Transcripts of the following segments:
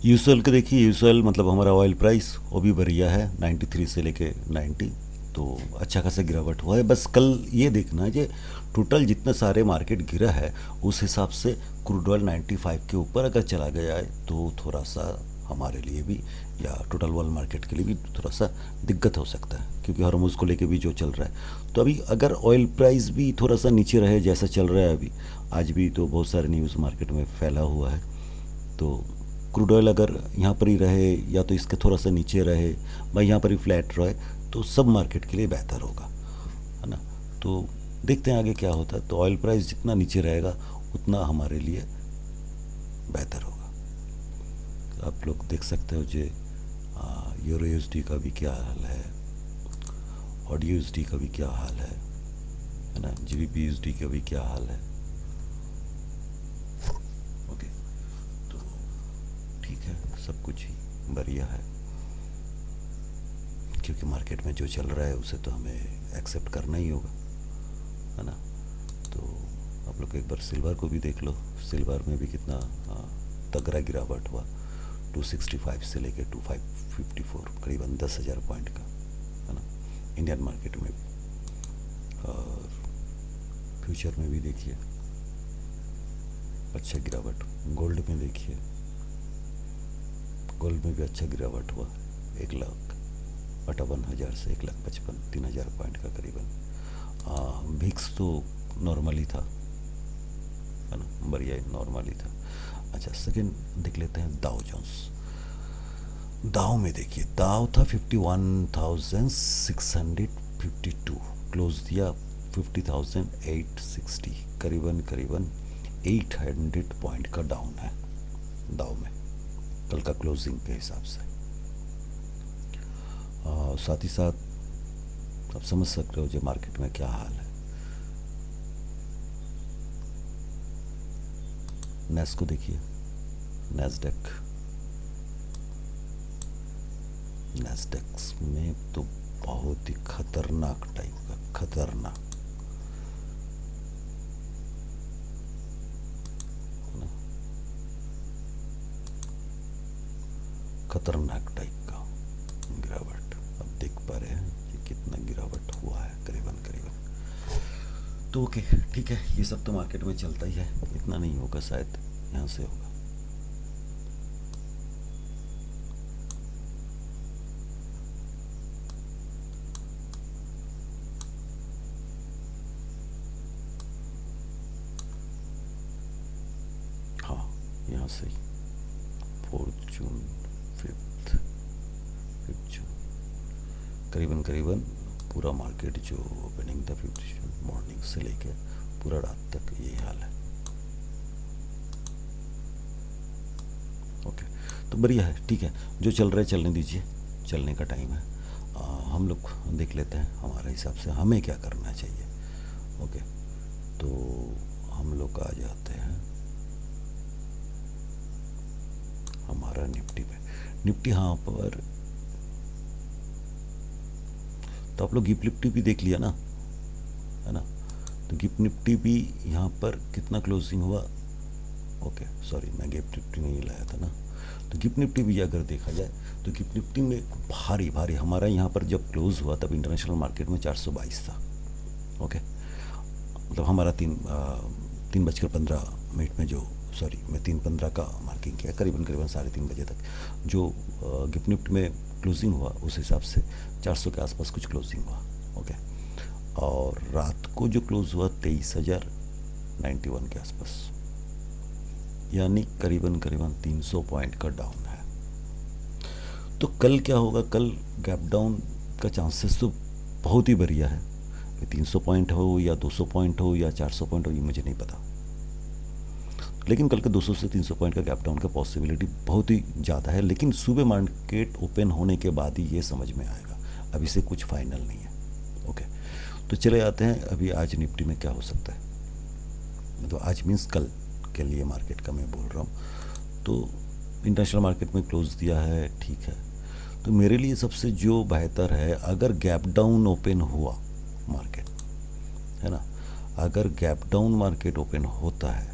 यूसुअल के देखिए, यूसुअल मतलब हमारा ऑयल प्राइस वो भी बढ़िया है 93 से लेके 90। तो अच्छा खासा गिरावट हुआ है। बस कल ये देखना है कि टोटल जितने सारे मार्केट गिरा है उस हिसाब से क्रूड ऑयल 95 के ऊपर अगर चला गया है तो थोड़ा सा हमारे लिए भी या टोटल वर्ल्ड मार्केट के लिए भी थोड़ा सा दिक्कत हो सकता है, क्योंकि हॉर्मोज को लेके भी जो चल रहा है। तो अभी अगर ऑयल प्राइस भी थोड़ा सा नीचे रहे जैसा चल रहा है अभी, आज भी तो बहुत सारे न्यूज़ मार्केट में फैला हुआ है, तो क्रूड ऑयल अगर यहाँ पर ही रहे या तो इसके थोड़ा सा नीचे रहे, भाई यहाँ पर ही फ्लैट रहे, तो सब मार्केट के लिए बेहतर होगा, है ना। तो देखते हैं आगे क्या होता है। तो ऑयल प्राइस जितना नीचे रहेगा उतना हमारे लिए बेहतर होगा। तो आप लोग देख सकते हो जो यूरो यूएसडी का भी क्या हाल है, ऑडी यूएसडी का भी क्या हाल है ना, जीबीपी यूएसडी का भी क्या हाल है। ओके, तो ठीक है, सब कुछ ही बढ़िया है, क्योंकि मार्केट में जो चल रहा है उसे तो हमें एक्सेप्ट करना ही होगा, है ना। तो आप लोग एक बार सिल्वर को भी देख लो, सिल्वर में भी कितना तगड़ा गिरावट हुआ, 265 से लेके 2554, करीबन 10,000 पॉइंट का, है ना, इंडियन मार्केट में भी। और फ्यूचर में भी देखिए अच्छा गिरावट, गोल्ड में देखिए, गोल्ड में भी अच्छा गिरावट हुआ, 1,58,000 से 1,55,000, 3,000 पॉइंट का करीबन। भिक्स तो नॉर्मल ही था, है ना, बढ़िया नॉर्मल ही था। अच्छा, सेकंड देख लेते हैं दाउ जोन्स। दाउ में देखिए, दाउ था 51,652, क्लोज दिया 50,860, करीबन करीबन 800 पॉइंट का डाउन है दाउ में कल का क्लोजिंग के हिसाब से। साथ ही साथ आप समझ सकते हो जो मार्केट में क्या हाल है। नेस को देखिए, नैस्डैक, नैस्डैक्स में तो बहुत ही खतरनाक टाइप का, खतरनाक, है ना, खतरनाक टाइप का गिरावट। अब देख पा रहे हैं कि कितना गिरावट हुआ है, करीबन करीबन। तो ओके, ठीक है, ये सब तो मार्केट में चलता ही है, इतना नहीं होगा शायद, यहाँ से होगा। हाँ, यहाँ से 4 जून, 5 जून, करीबन करीबन पूरा मार्केट जो ओपनिंग था 5 जून मॉर्निंग से लेके पूरा रात तक यही हाल है। ओके, तो बढ़िया है, ठीक है, जो चल रहा है चलने दीजिए, चलने का टाइम है। हम लोग देख लेते हैं हमारे हिसाब से हमें क्या करना चाहिए। ओके, तो हम लोग आ जाते हैं हमारा निफ्टी पे। निफ्टी हाँ पर, तो आप लोग गिफ्ट निफ्टी भी देख लिया ना, है ना। तो गिफ्ट निफ्टी भी यहाँ पर कितना क्लोजिंग हुआ, ओके सॉरी, मैं गिफ्ट निफ्टी नहीं लाया था ना। तो गिफ्ट निफ्टी भी अगर देखा जाए तो गिफ्ट निफ्टी में भारी भारी हमारा यहाँ पर जब क्लोज हुआ तब इंटरनेशनल मार्केट में 422 था। ओके, मतलब हमारा 3:15 में जो, सॉरी मैं 3:15 का मार्किंग किया, करीबन करीबन 3:30 बजे तक जो गिफ्ट निफ्ट में क्लोजिंग हुआ उस हिसाब से 400 के आसपास कुछ क्लोजिंग हुआ। ओके, और रात को जो क्लोज हुआ 23,091 के आसपास, यानी करीबन करीबन 300 पॉइंट का डाउन है। तो कल क्या होगा, कल गैप डाउन का चांसेस तो बहुत ही बढ़िया है। 300 पॉइंट हो या 200 पॉइंट हो या 400 पॉइंट हो ये मुझे नहीं पता, लेकिन कल के 200 से 300 पॉइंट का गैप डाउन का पॉसिबिलिटी बहुत ही ज़्यादा है। लेकिन सुबह मार्केट ओपन होने के बाद ही ये समझ में आएगा, अभी से कुछ फाइनल नहीं है। ओके, तो चले आते हैं अभी आज निफ्टी में क्या हो सकता है। तो आज मीन्स कल के लिए मार्केट का मैं बोल रहा हूँ। तो इंटरनेशनल मार्केट में क्लोज दिया है, ठीक है। तो मेरे लिए सबसे जो बेहतर है, अगर गैप डाउन ओपन हुआ मार्केट, है ना, अगर गैप डाउन मार्केट ओपन होता है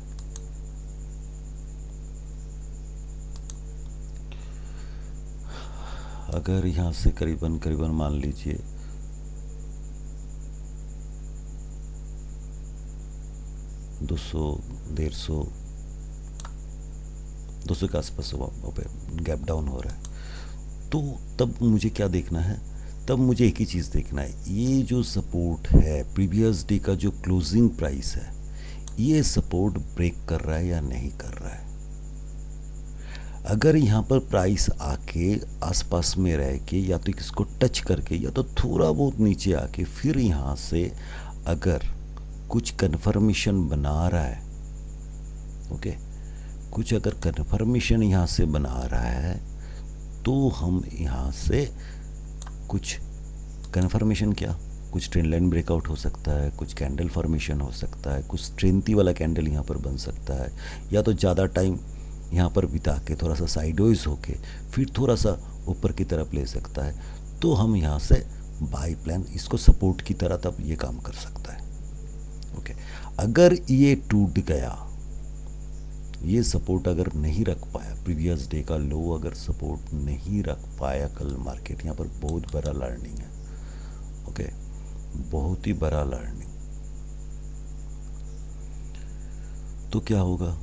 अगर यहाँ से करीबन करीबन मान लीजिए 200 150 200 के आसपास गैप डाउन हो रहा है, तो तब मुझे क्या देखना है? तब मुझे एक ही चीज़ देखना है, ये जो सपोर्ट है प्रीवियस डे का जो क्लोजिंग प्राइस है, ये सपोर्ट ब्रेक कर रहा है या नहीं कर रहा है। अगर यहाँ पर प्राइस आके आसपास में रह के या तो इसको टच करके या तो थोड़ा बहुत नीचे आके फिर यहाँ से अगर कुछ कन्फर्मेशन बना रहा है, ओके, कुछ अगर कन्फर्मेशन यहाँ से बना रहा है तो हम यहाँ से कुछ कन्फर्मेशन, क्या कुछ ट्रेंड लाइन ब्रेकआउट हो सकता है, कुछ कैंडल फॉर्मेशन हो सकता है, कुछ स्ट्रेंथी वाला कैंडल यहाँ पर बन सकता है, या तो ज़्यादा टाइम यहाँ पर बिता के थोड़ा सा साइडवेज होके फिर थोड़ा सा ऊपर की तरफ ले सकता है। तो हम यहाँ से बाई प्लान इसको सपोर्ट की तरह तब ये काम कर सकता है। ओके, अगर ये टूट गया, ये सपोर्ट अगर नहीं रख पाया, प्रीवियस डे का लो अगर सपोर्ट नहीं रख पाया कल मार्केट, यहाँ पर बहुत बड़ा लर्निंग है। ओके, बहुत ही बड़ा लर्निंग। तो क्या होगा?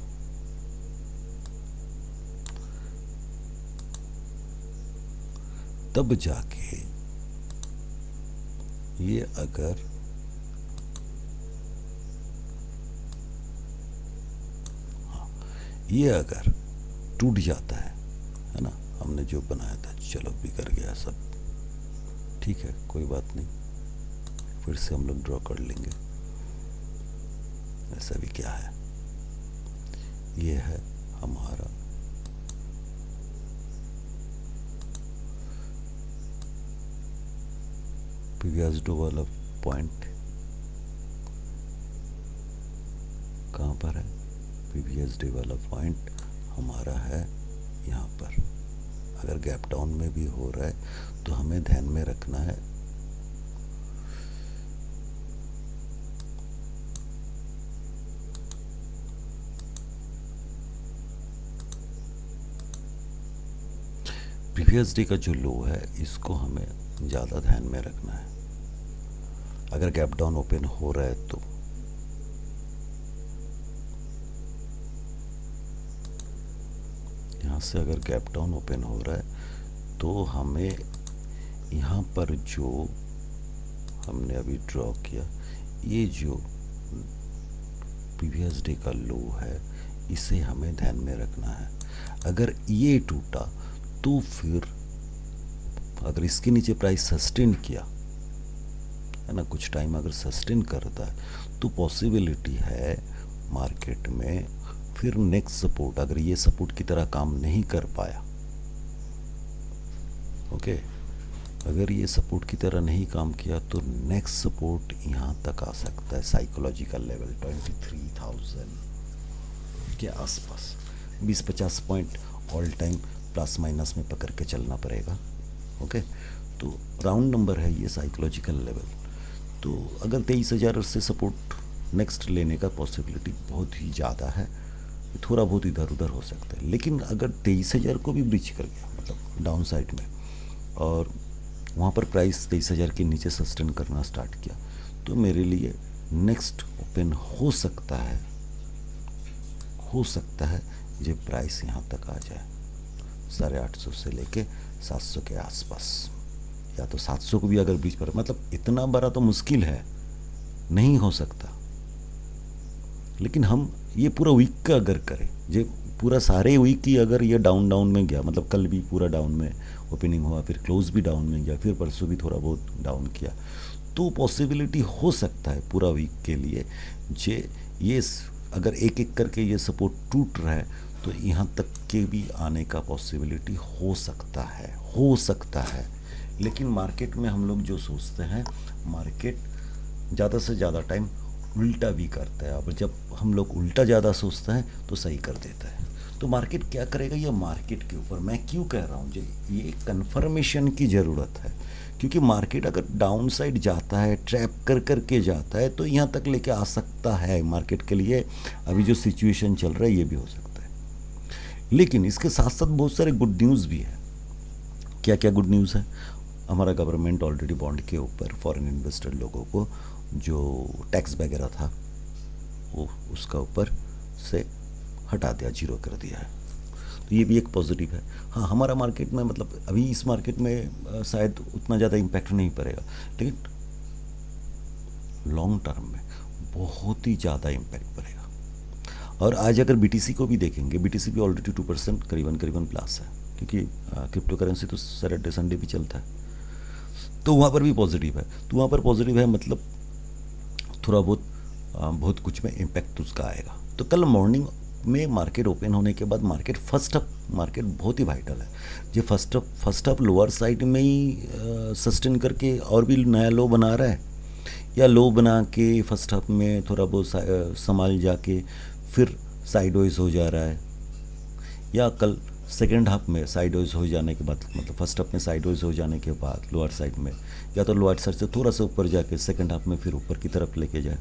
तब जाके ये अगर ये अगर टूट जाता है ना, हमने जो बनाया था, चलो बिगड़ गया सब, ठीक है, कोई बात नहीं, फिर से हम लोग ड्रॉ कर लेंगे। ऐसा भी क्या है, ये है हमारा प्रीवियस डे वाला पॉइंट। कहाँ पर है? प्रीवियस डे वाला पॉइंट हमारा है यहाँ पर। अगर गैप डाउन में भी हो रहा है तो हमें ध्यान में रखना है प्रीवियस डे का जो लो है इसको हमें ज़्यादा ध्यान में रखना है। अगर गैप डाउन ओपन हो रहा है तो यहाँ से अगर गैप डाउन ओपन हो रहा है तो हमें यहाँ पर जो हमने अभी ड्रॉ किया, ये जो प्रीवियस डे का लो है, इसे हमें ध्यान में रखना है। अगर ये टूटा तो फिर अगर इसके नीचे प्राइस सस्टेन किया है ना, कुछ टाइम अगर सस्टेन करता है तो पॉसिबिलिटी है मार्केट में फिर नेक्स्ट सपोर्ट, अगर ये सपोर्ट की तरह काम नहीं कर पाया, ओके, अगर ये सपोर्ट की तरह नहीं काम किया तो नेक्स्ट सपोर्ट यहाँ तक आ सकता है, साइकोलॉजिकल लेवल 23,000 के आसपास। 20-50 point all time plus minus में पकड़ के चलना पड़ेगा। ओके, तो राउंड नंबर है ये साइकोलॉजिकल लेवल। तो अगर 23,000 से सपोर्ट नेक्स्ट लेने का पॉसिबिलिटी बहुत ही ज़्यादा है, थोड़ा बहुत इधर उधर हो सकता है। लेकिन अगर 23,000 को भी ब्रीच कर गया, मतलब डाउन साइड में, और वहाँ पर प्राइस 23,000 के नीचे सस्टेन करना स्टार्ट किया, तो मेरे लिए नेक्स्ट ओपन हो सकता है जब प्राइस यहाँ तक आ जाए 850 से लेके 700 के आसपास, या तो 700 को भी अगर ब्रीच पर, मतलब इतना बड़ा तो मुश्किल है, नहीं हो सकता। लेकिन हम ये पूरा वीक का अगर करें, जो पूरा सारे वीक की अगर ये डाउन में गया, मतलब कल भी पूरा डाउन में ओपनिंग हुआ, फिर क्लोज भी डाउन में गया, फिर परसों भी थोड़ा बहुत डाउन किया, तो पॉसिबिलिटी हो सकता है पूरा वीक के लिए ये अगर एक एक करके ये सपोर्ट टूट रहा है तो यहाँ तक के भी आने का पॉसिबिलिटी हो सकता है। लेकिन मार्केट में हम लोग जो सोचते हैं, मार्केट ज़्यादा से ज़्यादा टाइम उल्टा भी करता है। अब जब हम लोग उल्टा ज़्यादा सोचते हैं तो सही कर देता है। तो मार्केट क्या करेगा, ये मार्केट के ऊपर मैं क्यों कह रहा हूँ, ये कंफर्मेशन की ज़रूरत है। क्योंकि मार्केट अगर डाउन साइड जाता है, ट्रैप कर के जाता है, तो यहाँ तक लेके आ सकता है। मार्केट के लिए अभी जो सिचुएशन चल रहा है ये भी हो सकता है। लेकिन इसके साथ साथ बहुत सारे गुड न्यूज़ भी है। क्या क्या गुड न्यूज़ है? हमारा गवर्नमेंट ऑलरेडी बॉन्ड के ऊपर फॉरेन इन्वेस्टर लोगों को जो टैक्स वगैरह था वो उसका ऊपर से हटा दिया, जीरो कर दिया है। तो ये भी एक पॉजिटिव है। हाँ, हमारा मार्केट में मतलब अभी इस मार्केट में शायद उतना ज़्यादा इम्पैक्ट नहीं पड़ेगा, लेकिन लॉन्ग टर्म में बहुत ही ज़्यादा इम्पैक्ट पड़ेगा। और आज अगर बीटीसी को भी देखेंगे, बीटीसी भी ऑलरेडी 2% करीबन प्लस है, क्योंकि क्रिप्टो करेंसी तो सैटरडे संडे भी चलता है, तो वहाँ पर भी पॉजिटिव है। तो वहाँ पर पॉजिटिव है मतलब थोड़ा बहुत कुछ में इम्पैक्ट उसका आएगा। तो कल मॉर्निंग में मार्केट ओपन होने के बाद मार्केट बहुत ही वाइटल है। ये फर्स्ट हाफ लोअर साइड में ही सस्टेन करके और भी नया लो बना रहा है, या लो बना के फर्स्ट हाफ में थोड़ा बहुत संभाल जाके फिर साइडवेज हो जा रहा है, या कल सेकेंड हाफ में साइडवेज हो जाने के बाद, मतलब फर्स्ट हाफ में साइडवेज हो जाने के बाद लोअर साइड में, या तो लोअर साइड से थोड़ा सा ऊपर जाके सेकेंड हाफ में फिर ऊपर की तरफ लेके जाए,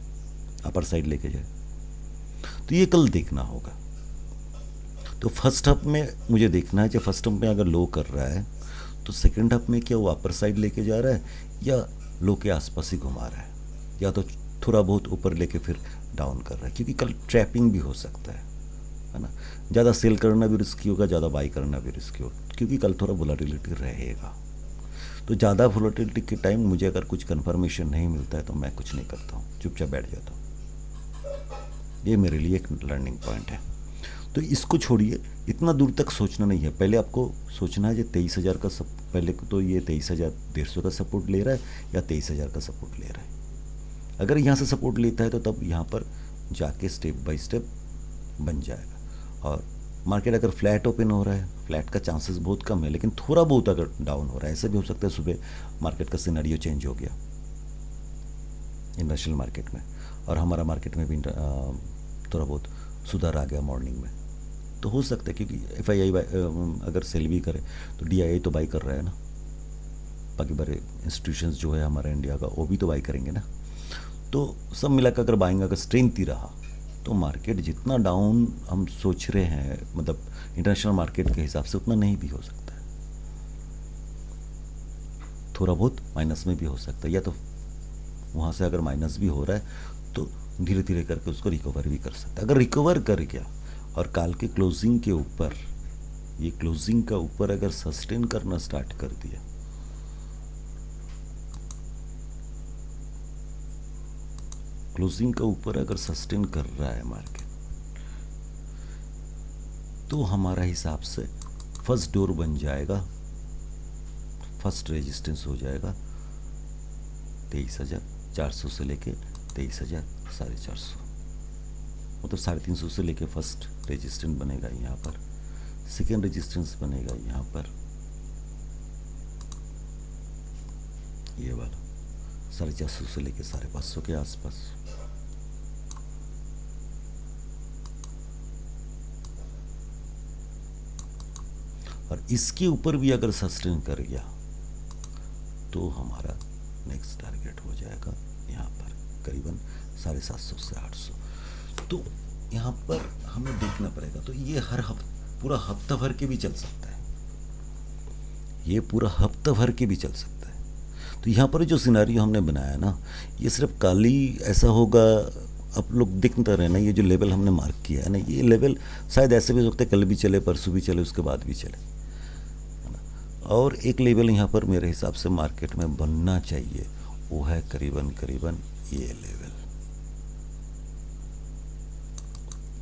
अपर साइड लेके जाए। तो ये कल देखना होगा। तो फर्स्ट हाफ में मुझे देखना है कि फर्स्ट हाफ में अगर लो कर रहा है तो सेकेंड हाफ में क्या वो अपर साइड लेके जा रहा है या लो के आसपास ही घुमा रहा है, या तो थोड़ा बहुत ऊपर लेके फिर डाउन कर रहा है, क्योंकि कल ट्रैपिंग भी हो सकता है ना। ज़्यादा सेल करना भी रिस्की होगा, ज़्यादा बाई करना भी रिस्की होगा, क्योंकि कल थोड़ा वोलेटिलिटी रहेगा। तो ज़्यादा वोलेटिलिटी के टाइम मुझे अगर कुछ कन्फर्मेशन नहीं मिलता है तो मैं कुछ नहीं करता हूँ, चुपचाप बैठ जाता हूँ। ये मेरे लिए एक लर्निंग पॉइंट है। तो इसको छोड़िए, इतना दूर तक सोचना नहीं है। पहले आपको सोचना है कि 23,000 का पहले तो ये 23,150 का सपोर्ट ले रहा है या 23,000 का सपोर्ट ले रहा है। अगर यहाँ से सपोर्ट लेता है तो तब यहाँ पर जाके स्टेप बाय स्टेप बन जाएगा। और मार्केट अगर फ्लैट ओपन हो रहा है, फ्लैट का चांसेस बहुत कम है, लेकिन थोड़ा बहुत अगर डाउन हो रहा है, ऐसा भी हो सकता है सुबह मार्केट का सिनेरियो चेंज हो गया इंटरनेशनल मार्केट में, और हमारा मार्केट में भी थोड़ा बहुत सुधार आ गया मॉर्निंग में, तो हो सकता है। क्योंकि FII अगर सेल भी करे तो DII तो बाई कर रहा है ना, बाकी बड़े इंस्टीट्यूशंस जो है हमारा इंडिया का वो भी तो बाई करेंगे ना। तो सब मिलाकर अगर बाइंग अगर स्ट्रेंथ ही रहा तो मार्केट जितना डाउन हम सोच रहे हैं, मतलब इंटरनेशनल मार्केट के हिसाब से, उतना नहीं भी हो सकता है। थोड़ा बहुत माइनस में भी हो सकता है, या तो वहाँ से अगर माइनस भी हो रहा है तो धीरे धीरे करके उसको रिकवर भी कर सकता है। अगर रिकवर कर गया और काल के क्लोजिंग के ऊपर, ये क्लोजिंग का ऊपर अगर सस्टेन करना स्टार्ट कर दिया, क्लोजिंग का ऊपर अगर सस्टेन कर रहा है मार्केट, तो हमारा हिसाब से फर्स्ट डोर बन जाएगा, फर्स्ट रेजिस्टेंस हो जाएगा 23,400 से लेके 23,450, मतलब 350 से लेके फर्स्ट रेजिस्टेंस बनेगा यहाँ पर, सेकेंड रेजिस्टेंस बनेगा यहाँ पर ये वाला 450 से लेके 550 के आसपास। और इसके ऊपर भी अगर सस्टेन कर गया तो हमारा नेक्स्ट टारगेट हो जाएगा यहाँ पर करीबन 750 से 800। तो यहाँ पर हमें देखना पड़ेगा। तो ये पूरा हफ्ता भर के भी चल सकता है, ये पूरा हफ्ता भर के भी चल सकता है। तो यहाँ पर जो सिनारियो हमने बनाया ना, ये सिर्फ काली ऐसा होगा, आप लोग देखते रहना। ये जो लेवल हमने मार्क किया है ना, ये लेवल शायद ऐसे भी हो सकता है कल भी चले, परसों भी चले, उसके बाद भी चले, है ना। और एक लेवल यहाँ पर मेरे हिसाब से मार्केट में बनना चाहिए, वो है करीबन ये लेवल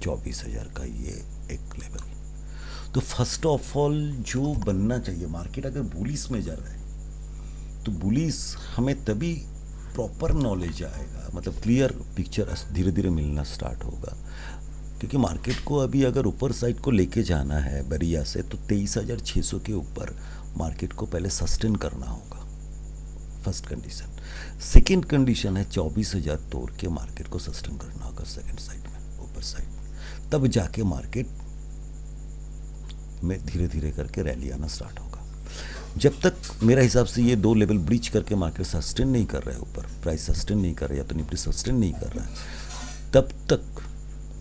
24,000 का, ये एक लेवल। तो फर्स्ट ऑफ ऑल जो बनना चाहिए, मार्केट अगर बुलिश में जा रहा है तो बुलिश हमें तभी प्रॉपर नॉलेज आएगा, मतलब क्लियर पिक्चर धीरे धीरे मिलना स्टार्ट होगा। क्योंकि मार्केट को अभी अगर ऊपर साइड को लेके जाना है बरिया से, तो 23,600 के ऊपर मार्केट को पहले सस्टेन करना होगा, फर्स्ट कंडीशन। सेकेंड कंडीशन है 24,000 तोड़ के मार्केट को सस्टेन करना होगा सेकेंड साइड में, ऊपर साइड में, तब जाके मार्केट में धीरे धीरे करके रैली आना स्टार्ट होगा। जब तक मेरा हिसाब से ये दो लेवल ब्रीच करके मार्केट सस्टेन नहीं कर रहा है, ऊपर प्राइस सस्टेन नहीं कर रहा है, या तो निफ्टी सस्टेन नहीं कर रहा है, तब तक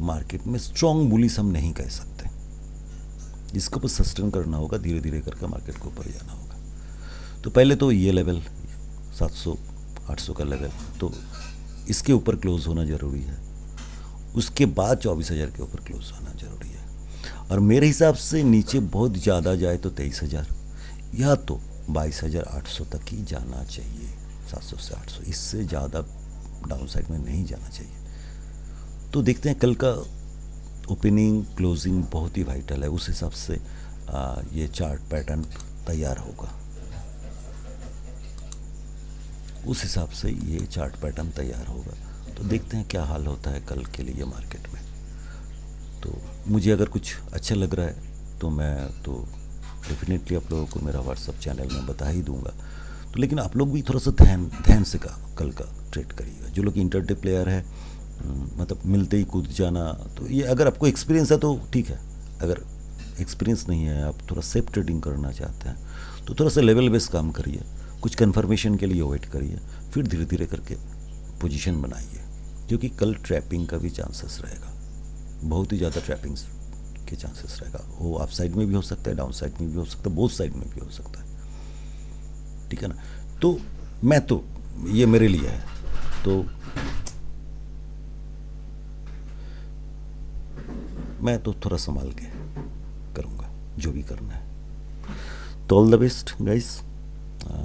मार्केट में स्ट्रॉन्ग बुलिश हम नहीं कह सकते। इसको बस सस्टेन करना होगा, धीरे धीरे करके मार्केट को ऊपर जाना होगा। तो पहले तो ये लेवल 700 800 का लेवल, तो इसके ऊपर क्लोज होना ज़रूरी है। उसके बाद 24,000 के ऊपर क्लोज होना ज़रूरी है। और मेरे हिसाब से नीचे बहुत ज़्यादा जाए तो 23,000 या तो 22,800 तक ही जाना चाहिए। 700 से 800, इससे ज़्यादा डाउन साइड में नहीं जाना चाहिए। तो देखते हैं कल का ओपनिंग क्लोजिंग बहुत ही वाइटल है, उस हिसाब से ये चार्ट पैटर्न तैयार होगा। उस हिसाब से ये चार्ट पैटर्न तैयार होगा। तो देखते हैं क्या हाल होता है कल के लिए मार्केट में। तो मुझे अगर कुछ अच्छा लग रहा है तो मैं तो डेफिनेटली आप लोगों को मेरा व्हाट्सअप चैनल में बता ही दूंगा। तो लेकिन आप लोग भी थोड़ा सा ध्यान से कल का ट्रेड करिएगा। जो लोग इंटरडे प्लेयर है, मतलब मिलते ही कूद जाना, तो ये अगर आपको एक्सपीरियंस है तो ठीक है। अगर एक्सपीरियंस नहीं है, आप थोड़ा सेफ ट्रेडिंग करना चाहते हैं, तो थोड़ा सा लेवल बेस काम करिए, कुछ कन्फर्मेशन के लिए वेट करिए, फिर धीरे धीरे करके पोजीशन बनाइए। क्योंकि कल ट्रैपिंग का भी चांसेस रहेगा, बहुत ही ज़्यादा ट्रैपिंग के चांसेस रहेगा। वो अप साइड में भी हो सकता है, डाउन साइड में भी हो सकता है, बोथ साइड में भी हो सकता है, ठीक है ना। तो मैं तो ये मेरे लिए है, तो मैं तो थोड़ा संभाल के करूँगा जो भी करना है। तो ऑल द बेस्ट गाइस।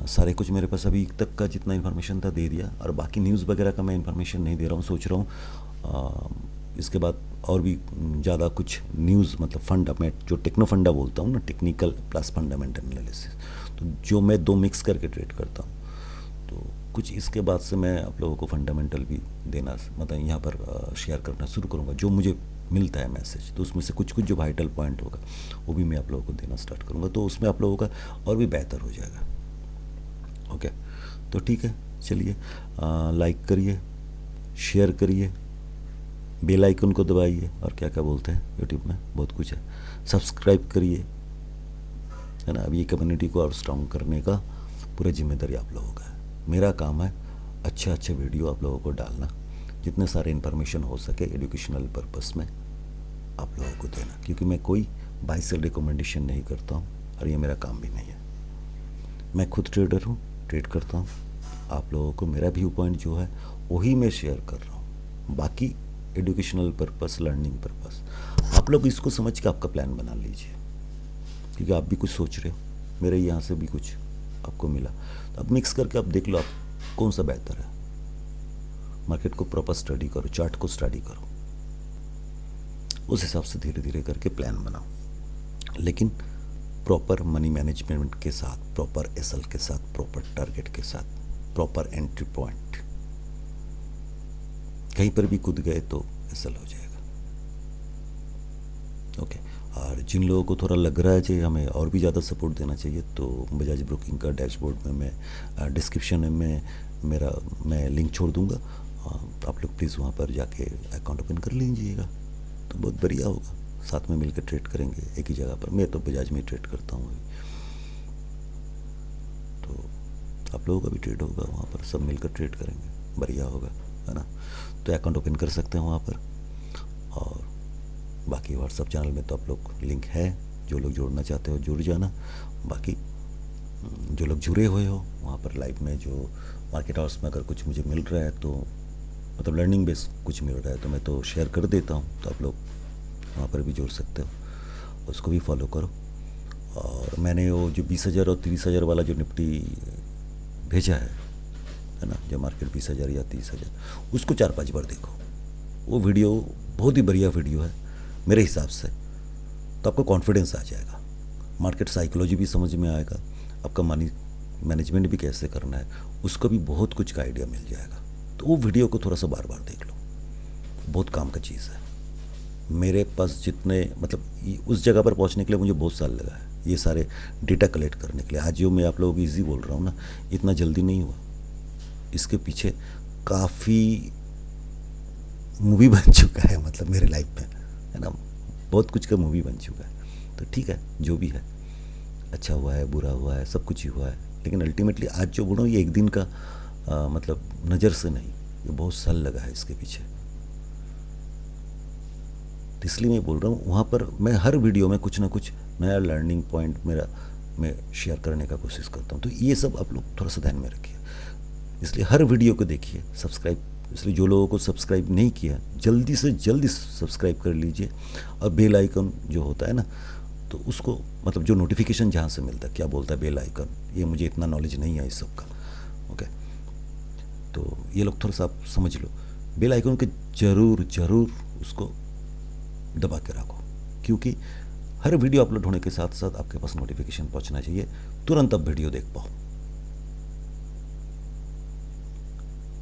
सारे कुछ मेरे पास अभी तक का जितना इन्फॉर्मेशन था दे दिया, और बाकी न्यूज़ वगैरह का मैं इन्फॉर्मेशन नहीं दे रहा हूँ। सोच रहा हूँ इसके बाद और भी ज़्यादा कुछ न्यूज़, मतलब फंडा, मैं जो टेक्नो फंडा बोलता हूँ ना, टेक्निकल प्लस फंडामेंटल एनालिसिस, तो जो मैं दो मिक्स करके ट्रेड करता हूँ। तो कुछ इसके बाद से मैं आप लोगों को फंडामेंटल भी देना, मतलब यहाँ पर शेयर करना शुरू करूँगा। जो मुझे मिलता है मैसेज, तो उसमें से कुछ कुछ जो वाइटल पॉइंट होगा वो भी मैं आप लोगों को देना स्टार्ट करूँगा। तो उसमें आप लोगों का और भी बेहतर हो जाएगा। ओके, तो ठीक है, चलिए लाइक करिए, शेयर करिए, बेल आइकन को दबाइए, और क्या क्या बोलते हैं यूट्यूब में बहुत कुछ है, सब्सक्राइब करिए, है ना। अब ये कम्युनिटी को और स्ट्रॉन्ग करने का पूरा जिम्मेदारी आप लोगों का है। मेरा काम है अच्छा अच्छा वीडियो आप लोगों को डालना, जितने सारे इन्फॉर्मेशन हो सके एजुकेशनल पर्पस में आप लोगों को देना। क्योंकि मैं कोई बाई सेल रिकमेंडेशन नहीं करता हूँ, और ये मेरा काम भी नहीं है। मैं खुद ट्रेडर हूँ, ट्रेड करता हूँ। आप लोगों को मेरा व्यू पॉइंट जो है वही मैं शेयर कर रहा हूँ। बाकी एजुकेशनल पर्पस, लर्निंग पर्पस, आप लोग इसको समझ के आपका प्लान बना लीजिए। क्योंकि आप भी कुछ सोच रहे हो, मेरे यहाँ से भी कुछ आपको मिला, तो अब मिक्स करके आप देख लो आप कौन सा बेहतर है। मार्केट को प्रॉपर स्टडी करो, चार्ट को स्टडी करो, उस हिसाब से धीरे धीरे करके प्लान बनाओ। लेकिन प्रॉपर मनी मैनेजमेंट के साथ, प्रॉपर एसएल के साथ, प्रॉपर टारगेट के साथ, प्रॉपर एंट्री पॉइंट। कहीं पर भी कूद गए तो एसएल हो जाएगा। ओके, और जिन लोगों को थोड़ा लग रहा है कि हमें और भी ज़्यादा सपोर्ट देना चाहिए, तो बजाज ब्रोकिंग का डैशबोर्ड में मैं डिस्क्रिप्शन में मैं लिंक छोड़ दूंगा। आप लोग प्लीज़ वहाँ पर जाके अकाउंट ओपन कर लीजिएगा, तो बहुत बढ़िया होगा। साथ में मिलकर ट्रेड करेंगे एक ही जगह पर। मैं तो बजाज में ट्रेड करता हूँ अभी, तो आप लोगों का भी ट्रेड होगा वहाँ पर, सब मिलकर ट्रेड करेंगे, बढ़िया होगा, है ना। तो अकाउंट ओपन कर सकते हैं वहाँ पर। और बाकी व्हाट्सअप चैनल में तो आप लोग लिंक है, जो लोग जोड़ना चाहते हो जुड़ जाना। बाकी जो लोग जुड़े हुए हो वहाँ पर लाइव में, जो मार्केट आवर्स में अगर कुछ मुझे मिल रहा है, तो मतलब लर्निंग बेस कुछ मिल रहा है, तो मैं तो शेयर कर देता हूँ। तो आप लोग वहाँ पर भी जोड़ सकते हो, उसको भी फॉलो करो। और मैंने वो जो 20,000 और 30,000 वाला जो निफ्टी भेजा है ना, जो मार्केट 20,000 या 30,000, उसको 4-5 बार देखो। वो वीडियो बहुत ही बढ़िया वीडियो है मेरे हिसाब से। तो आपको कॉन्फिडेंस आ जाएगा, मार्केट साइकोलॉजी भी समझ में आएगा, आपका मनी मैनेजमेंट भी कैसे करना है उसका भी बहुत कुछ का आइडिया मिल जाएगा। तो वो वीडियो को थोड़ा सा बार बार देख लो, बहुत काम का चीज़ है। मेरे पास जितने, मतलब उस जगह पर पहुंचने के लिए मुझे बहुत साल लगा है, ये सारे डेटा कलेक्ट करने के लिए। आज जो मैं आप लोगों को ईजी बोल रहा हूँ ना, इतना जल्दी नहीं हुआ। इसके पीछे काफ़ी मूवी बन चुका है, मतलब मेरे लाइफ में, है ना। बहुत कुछ का मूवी बन चुका है। तो ठीक है, जो भी है, अच्छा हुआ है, बुरा हुआ है, सब कुछ ही हुआ है। लेकिन अल्टीमेटली आज जो बोल रहा हूँ, ये एक दिन का मतलब नज़र से नहीं, ये बहुत साल लगा है इसके पीछे। तो इसलिए मैं बोल रहा हूँ, वहाँ पर मैं हर वीडियो में कुछ ना कुछ नया लर्निंग पॉइंट मेरा मैं शेयर करने का कोशिश करता हूँ। तो ये सब आप लोग थोड़ा सा ध्यान में रखिए, इसलिए हर वीडियो को देखिए, सब्सक्राइब, इसलिए जो लोगों को सब्सक्राइब नहीं किया जल्दी से जल्दी सब्सक्राइब कर लीजिए, और बेल आइकन जो होता है ना, तो उसको मतलब जो नोटिफिकेशन जहाँ से मिलता है, क्या बोलता है बेल आइकन, ये मुझे इतना नॉलेज नहीं है इस सब का, ओके। तो ये लोग थोड़ा सा आप समझ लो, बेल आइकन के ज़रूर ज़रूर उसको दबा के रखो, क्योंकि हर वीडियो अपलोड होने के साथ साथ आपके पास नोटिफिकेशन पहुंचना चाहिए, तुरंत आप वीडियो देख पाओ।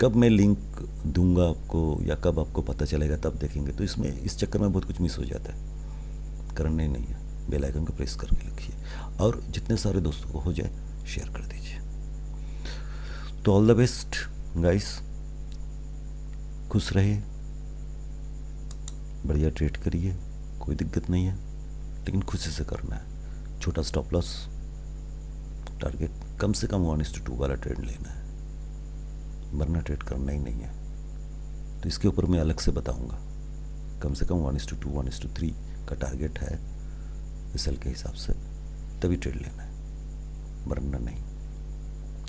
कब मैं लिंक दूंगा आपको या कब आपको पता चलेगा तब देखेंगे, तो इसमें इस चक्कर में बहुत कुछ मिस हो जाता है। करना ही नहीं है, बेल आइकन को प्रेस करके रखिए, और जितने सारे दोस्तों को हो जाए शेयर कर दीजिए। तो ऑल द बेस्ट गाइस, खुश रहिए, बढ़िया ट्रेड करिए, कोई दिक्कत नहीं है, लेकिन खुशी से करना है। छोटा स्टॉप लॉस टारगेट, कम से कम 1:2 वाला ट्रेड लेना है, वरना ट्रेड करना ही नहीं है। तो इसके ऊपर मैं अलग से बताऊंगा, कम से कम 1:2 1:3 का टारगेट है एसएल के हिसाब से, तभी ट्रेड लेना है, वरना नहीं।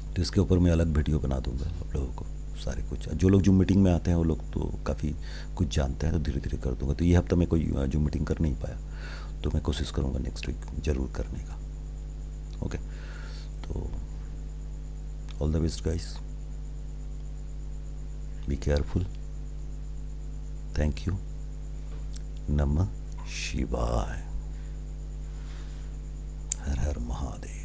तो इसके ऊपर मैं अलग वीडियो बना दूंगा आप लोगों को सारे कुछ। जो लोग जूम मीटिंग में आते हैं वो लोग तो काफ़ी कुछ जानते हैं, तो धीरे धीरे कर दूंगा। तो ये हफ्ता मैं कोई जूम मीटिंग कर नहीं पाया, तो मैं कोशिश करूंगा नेक्स्ट वीक ज़रूर करने का, ओके। तो all the best guys, be careful, thank you, नमः शिवाय, हर हर महादेव।